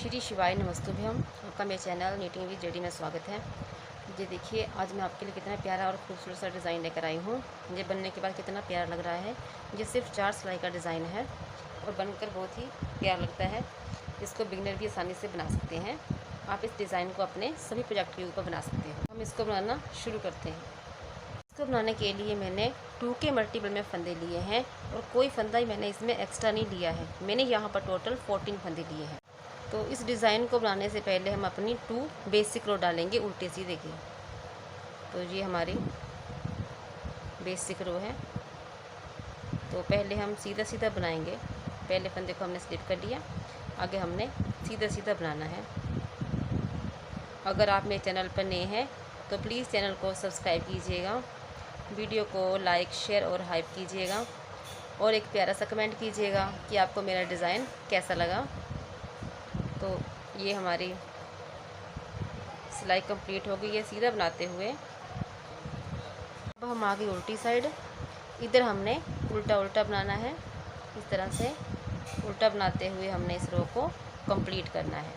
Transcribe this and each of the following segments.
श्री शिवाय नमस्तुभ्यम। आपका मेरे चैनल नीटिंग विद जेडी में स्वागत है। ये देखिए आज मैं आपके लिए कितना प्यारा और खूबसूरत सा डिज़ाइन लेकर आई हूँ। ये बनने के बाद कितना प्यारा लग रहा है। ये सिर्फ 4 सिलाई का डिज़ाइन है और बनकर बहुत ही प्यारा लगता है। इसको बिगनर भी आसानी से बना सकते हैं। आप इस डिज़ाइन को अपने सभी प्रोजेक्ट के ऊपर बना सकते हैं। हम इसको बनाना शुरू करते हैं। इसको बनाने के लिए मैंने 2 के मल्टीपल में फंदे लिए हैं और कोई फंदा ही मैंने इसमें एक्स्ट्रा नहीं लिया है। मैंने यहाँ पर टोटल 14 फंदे लिए हैं। तो इस डिज़ाइन को बनाने से पहले हम अपनी 2 बेसिक रो डालेंगे उल्टे सीधे की। तो ये हमारी बेसिक रो है। तो पहले हम सीधा सीधा बनाएंगे। पहले फंदे को हमने स्लिप कर लिया, आगे हमने सीधा सीधा बनाना है। अगर आप मेरे चैनल पर नए हैं तो प्लीज़ चैनल को सब्सक्राइब कीजिएगा, वीडियो को लाइक शेयर और हाइप कीजिएगा और एक प्यारा सा कमेंट कीजिएगा कि आपको मेरा डिज़ाइन कैसा लगा। तो ये हमारी सिलाई कंप्लीट हो गई है सीधा बनाते हुए। अब हम आगे उल्टी साइड, इधर हमने उल्टा उल्टा बनाना है। इस तरह से उल्टा बनाते हुए हमने इस रो को कंप्लीट करना है।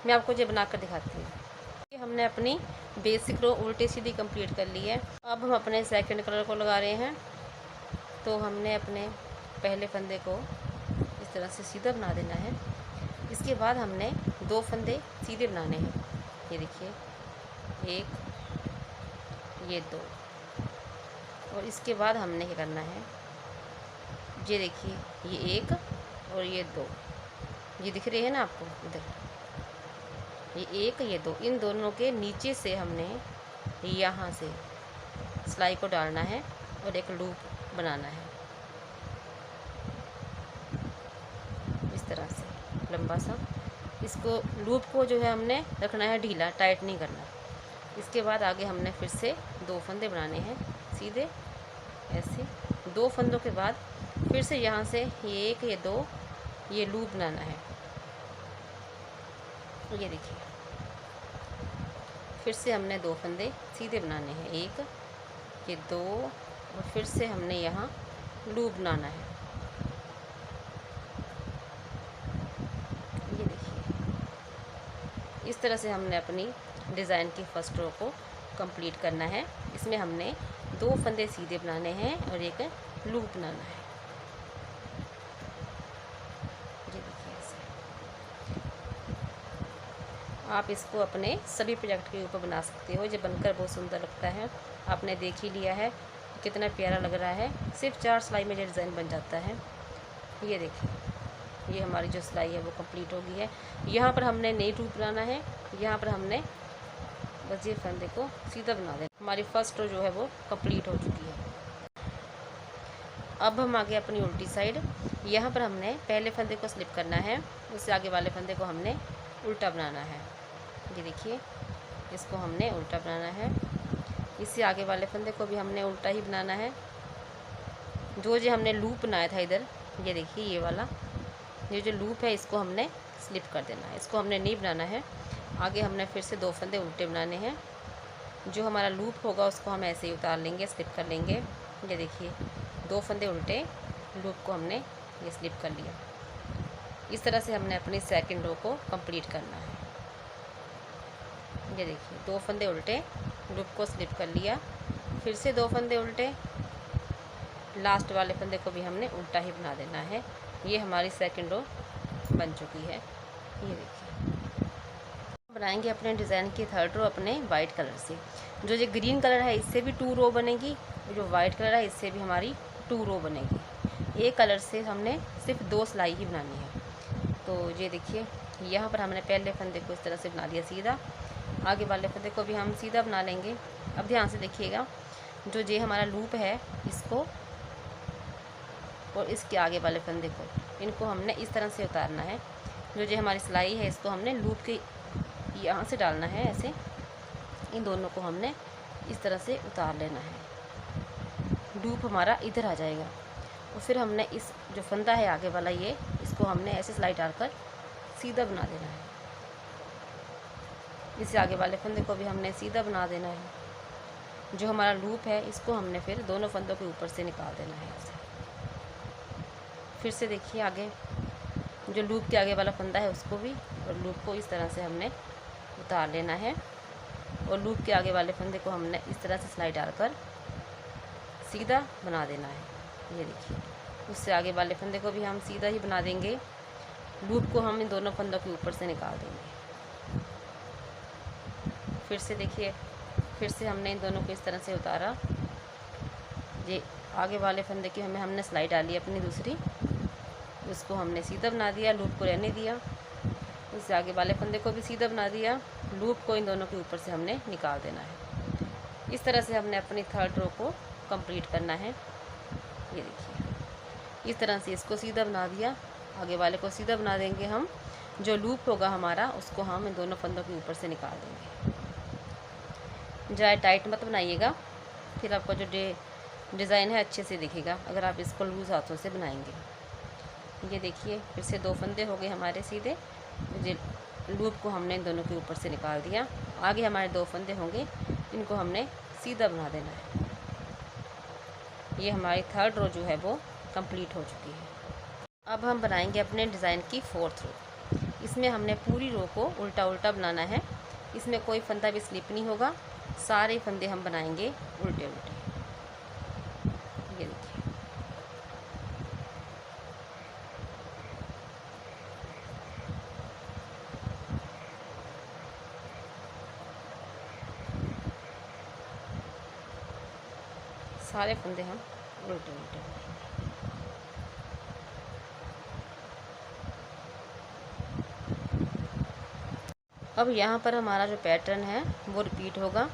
मैं आपको ये बनाकर दिखाती हूँ। ये हमने अपनी बेसिक रो उल्टी सीधी कंप्लीट कर ली है। अब हम अपने सेकंड कलर को लगा रहे हैं। तो हमने अपने पहले फंदे को इस तरह से सीधा बना देना है। इसके बाद हमने 2 फंदे सीधे बनाने हैं। ये देखिए, एक, ये 2। और इसके बाद हमने क्या करना है, ये देखिए, ये 1 और ये 2, ये दिख रहे हैं ना आपको इधर, ये 1 ये 2, इन दोनों के नीचे से हमने यहाँ से सिलाई को डालना है और एक लूप बनाना है इस तरह से लंबा सा। इसको लूप को जो है हमने रखना है ढीला, टाइट नहीं करना। इसके बाद आगे हमने फिर से 2 फंदे बनाने हैं सीधे ऐसे। 2 फंदों के बाद फिर से यहाँ से ये 1 ये 2 ये लूप बनाना है। ये देखिए, फिर से हमने 2 फंदे सीधे बनाने हैं, 1 ये 2 और फिर से हमने यहाँ लूप बनाना है। ये देखिए, इस तरह से हमने अपनी डिज़ाइन की फर्स्ट रो को कंप्लीट करना है। इसमें हमने 2 फंदे सीधे बनाने हैं और एक लूप बनाना है। ये देखिए ऐसे। आप इसको अपने सभी प्रोजेक्ट के ऊपर बना सकते हो। ये बनकर बहुत सुंदर लगता है। आपने देख ही लिया है कितना प्यारा लग रहा है। सिर्फ 4 सिलाई में ये डिज़ाइन बन जाता है। ये देखिए, ये हमारी जो सिलाई है वो कंप्लीट हो गई है। यहाँ पर हमने नई लूप बनाना है। यहाँ पर हमने बस ये फंदे को सीधा बना देना। हमारी फर्स्ट रो जो है वो कंप्लीट हो चुकी है। अब हम आगे अपनी उल्टी साइड, यहाँ पर हमने पहले फंदे को स्लिप करना है, उससे आगे वाले फंदे को हमने उल्टा बनाना है। ये देखिए, इसको हमने उल्टा बनाना है। इससे आगे वाले फंदे को भी हमने उल्टा ही बनाना है। जो हमने लूप बनाया था इधर, ये देखिए ये वाला, ये जो लूप है इसको हमने स्लिप कर देना है। इसको हमने नहीं बनाना है। आगे हमने फिर से 2 फंदे उल्टे बनाने हैं। जो हमारा लूप होगा उसको हम ऐसे ही उतार लेंगे, स्लिप कर लेंगे। ये देखिए, 2 फंदे उल्टे, लूप को हमने ये स्लिप कर लिया। इस तरह से हमने अपनी सेकंड रो को कंप्लीट करना है। ये देखिए, 2 फंदे उल्टे, लूप को स्लिप कर लिया, फिर से 2 फंदे उल्टे, लास्ट वाले फंदे को भी हमने उल्टा ही बना देना है। ये हमारी सेकंड रो बन चुकी है। ये देखिए, बनाएंगे अपने डिज़ाइन की थर्ड रो अपने वाइट कलर से। जो ये ग्रीन कलर है इससे भी 2 रो बनेगी, जो वाइट कलर है इससे भी हमारी 2 रो बनेगी। एक कलर से हमने सिर्फ 2 सिलाई ही बनानी है। तो ये देखिए, यहाँ पर हमने पहले फंदे को इस तरह से बना लिया सीधा, आगे वाले फंदे को भी हम सीधा बना लेंगे। अब ध्यान से देखिएगा, जो ये हमारा लूप है इसको और इसके आगे वाले फंदे को, इनको हमने इस तरह से उतारना है। जो हमारी सिलाई है इसको हमने लूप के यहाँ से डालना है ऐसे। इन दोनों को हमने इस तरह से उतार लेना है। लूप हमारा इधर आ जाएगा और फिर हमने इस जो फंदा है आगे वाला, ये इसको हमने ऐसे सिलाई डालकर सीधा बना देना है। इससे आगे वाले फंदे को भी हमने सीधा बना देना है। जो हमारा लूप है इसको हमने फिर दोनों फंदों के ऊपर से निकाल देना है ऐसे। फिर से देखिए आगे जो लूप के आगे वाला फंदा है उसको भी, और लूप को इस तरह से हमने उतार लेना है। और लूप के आगे वाले फंदे को हमने इस तरह से सिलाई डालकर सीधा बना देना है। ये देखिए, उससे आगे वाले फंदे को भी हम सीधा ही बना देंगे। लूप को हम इन दोनों फंदों के ऊपर से निकाल देंगे। फिर से देखिए, फिर से हमने इन दोनों को इस तरह से उतारा। ये आगे वाले फंदे की हमने सिलाई डाली अपनी दूसरी, उसको हमने सीधा बना दिया, लूप को रहने दिया। उससे आगे वाले फंदे को भी सीधा बना दिया, लूप को इन दोनों के ऊपर से हमने निकाल देना है। इस तरह से हमने अपनी थर्ड रो को कंप्लीट करना है। ये देखिए, इस तरह से इसको सीधा बना दिया, आगे वाले को सीधा बना देंगे हम। जो लूप होगा हमारा उसको हम इन दोनों फंदों के ऊपर से निकाल देंगे। ज़्यादा टाइट मत बनाइएगा, फिर आपका जो डिज़ाइन है अच्छे से दिखेगा अगर आप इसको लूज़ हाथों से बनाएंगे। ये देखिए, फिर से 2 फंदे हो गए हमारे सीधे। लूप को हमने इन दोनों के ऊपर से निकाल दिया। आगे हमारे 2 फंदे होंगे, इनको हमने सीधा बना देना है। ये हमारी थर्ड रो जो है वो कंप्लीट हो चुकी है। अब हम बनाएंगे अपने डिज़ाइन की फोर्थ रो। इसमें हमने पूरी रो को उल्टा उल्टा बनाना है। इसमें कोई फंदा भी स्लिप नहीं होगा, सारे फंदे हम बनाएंगे उल्टे उल्टे। ये देखिए, सारे फंदे हम उल्टे उल्टे। अब यहाँ पर हमारा जो पैटर्न है वो रिपीट होगा,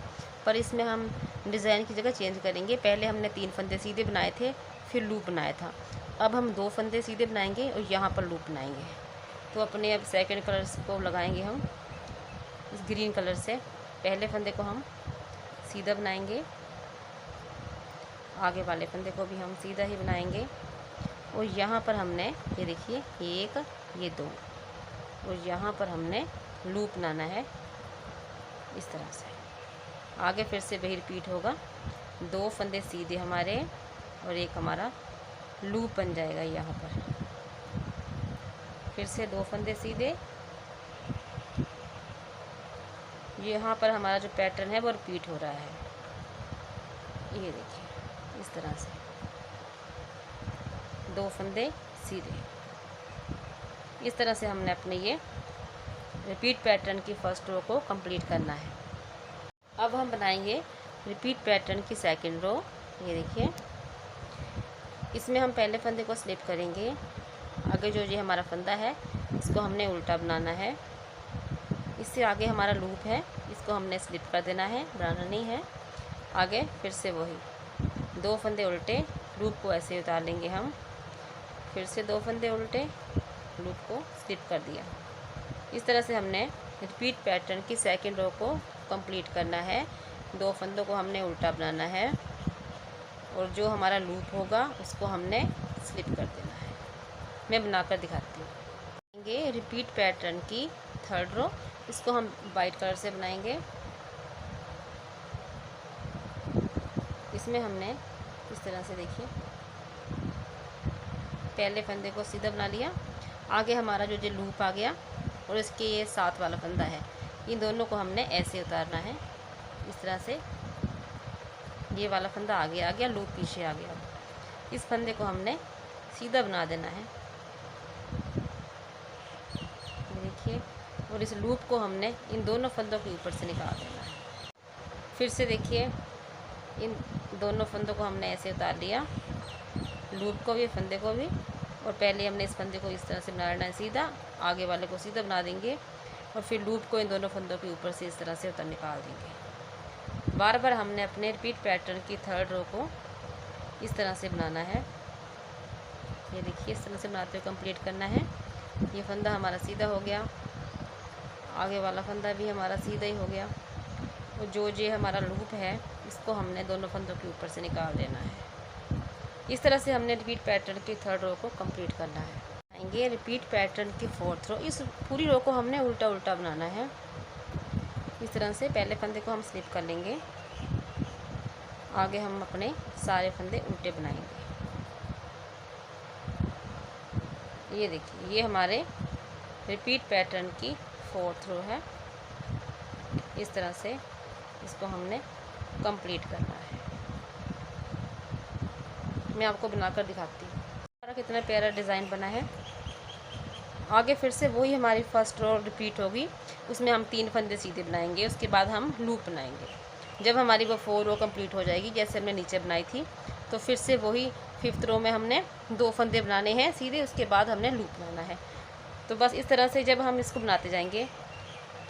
पर इसमें हम डिज़ाइन की जगह चेंज करेंगे। पहले हमने 3 फंदे सीधे बनाए थे, फिर लूप बनाया था। अब हम 2 फंदे सीधे बनाएंगे और यहाँ पर लूप बनाएंगे। तो अपने अब सेकंड कलर को लगाएंगे हम इस ग्रीन कलर से। पहले फंदे को हम सीधा बनाएंगे, आगे वाले फंदे को भी हम सीधा ही बनाएंगे। और यहाँ पर हमने ये देखिए 1, ये 2, और यहाँ पर हमने लूप बनाना है इस तरह से। आगे फिर से वही रिपीट होगा, 2 फंदे सीधे हमारे और एक हमारा लूप बन जाएगा यहाँ पर। फिर से 2 फंदे सीधे। यहाँ पर हमारा जो पैटर्न है वो रिपीट हो रहा है। ये देखिए, इस तरह से 2 फंदे सीधे। इस तरह से हमने अपने ये रिपीट पैटर्न की फर्स्ट रो को कंप्लीट करना है। अब हम बनाएंगे रिपीट पैटर्न की सेकंड रो। ये देखिए, इसमें हम पहले फंदे को स्लिप करेंगे। आगे जो ये हमारा फंदा है इसको हमने उल्टा बनाना है। इससे आगे हमारा लूप है, इसको हमने स्लिप कर देना है, बनाना नहीं है। आगे फिर से वही 2 फंदे उल्टे, लूप को ऐसे उतार लेंगे हम। फिर से 2 फंदे उल्टे, लूप को स्लिप कर दिया। इस तरह से हमने रिपीट पैटर्न की सेकंड रो को कंप्लीट करना है। 2 फंदों को हमने उल्टा बनाना है और जो हमारा लूप होगा उसको हमने स्लिप कर देना है। मैं बनाकर दिखाती हूँ। ये रिपीट पैटर्न की थर्ड रो, इसको हम वाइट कलर से बनाएंगे। इसमें हमने इस तरह से देखिए, पहले फंदे को सीधा बना लिया। आगे हमारा जो लूप आ गया और इसके ये साथ वाला फंदा है, इन दोनों को हमने ऐसे उतारना है इस तरह से। ये वाला फंदा आगे आ गया, लूप पीछे आ गया। इस फंदे को हमने सीधा बना देना है, देखिए। और इस लूप को हमने इन दोनों फंदों के ऊपर से निकाल देना है। फिर से देखिए, इन दोनों फंदों को हमने ऐसे उतार लिया, लूप को भी फंदे को भी। और पहले हमने इस फंदे को इस तरह से बनाना है सीधा, आगे वाले को सीधा बना देंगे और फिर लूप को इन दोनों फंदों के ऊपर से इस तरह से उतर निकाल देंगे। बार बार हमने अपने रिपीट पैटर्न की थर्ड रो को इस तरह से बनाना है। ये देखिए, इस तरह से बनाते हुए कंप्लीट करना है। ये फंदा हमारा सीधा हो गया, आगे वाला फंदा भी हमारा सीधा ही हो गया। और जो ये हमारा लूप है इसको हमने दोनों फंदों के ऊपर से निकाल देना है। इस तरह से हमने रिपीट पैटर्न की थर्ड रो को कंप्लीट करना है। आएंगे रिपीट पैटर्न की फोर्थ रो। इस पूरी रो को हमने उल्टा उल्टा बनाना है। इस तरह से पहले फंदे को हम स्लिप कर लेंगे, आगे हम अपने सारे फंदे उल्टे बनाएंगे। ये देखिए, ये हमारे रिपीट पैटर्न की 4th रो है। इस तरह से इसको हमने कंप्लीट करना है। मैं आपको बनाकर दिखाती हूँ हमारा कितना प्यारा डिज़ाइन बना है। आगे फिर से वही हमारी फर्स्ट रो रिपीट होगी, उसमें हम 3 फंदे सीधे बनाएंगे, उसके बाद हम लूप बनाएंगे। जब हमारी वो 4 रो कंप्लीट हो जाएगी जैसे हमने नीचे बनाई थी, तो फिर से वही 5th रो में हमने 2 फंदे बनाने हैं सीधे, उसके बाद हमने लूप बनाना है। तो बस इस तरह से जब हम इसको बनाते जाएंगे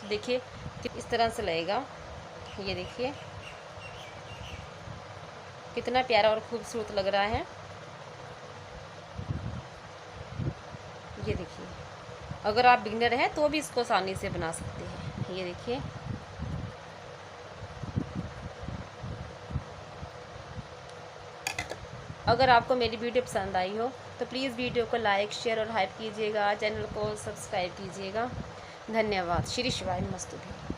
तो देखिए कि इस तरह से लगेगा। ये देखिए कितना प्यारा और खूबसूरत लग रहा है। ये देखिए, अगर आप बिगिनर हैं तो भी इसको आसानी से बना सकते हैं। ये देखिए, अगर आपको मेरी वीडियो पसंद आई हो तो प्लीज़ वीडियो को लाइक, शेयर और हाइप कीजिएगा। चैनल को सब्सक्राइब कीजिएगा। धन्यवाद। श्री शिवाय नमस्तुभ्यं।